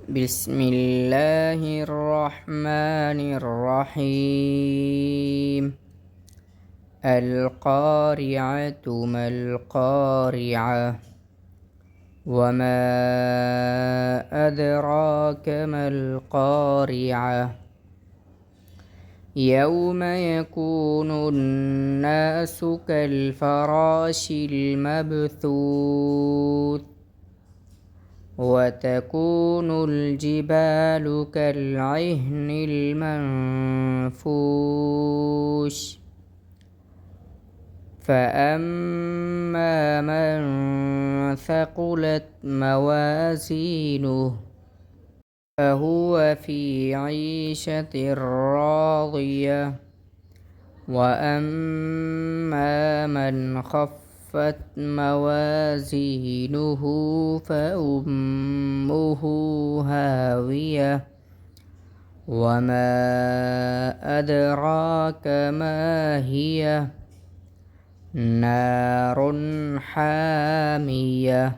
بسم الله الرحمن الرحيم. القارعة ما القارعة وما أدراك ما القارعة يوم يكون الناس كالفراش المبثوث وتكون الجبال كالعهن المنفوش فأما من ثقلت موازينه فهو في عيشة راضية وأما من خفت موازينه فأمه هاوية وما أدراك ما هي نار حامية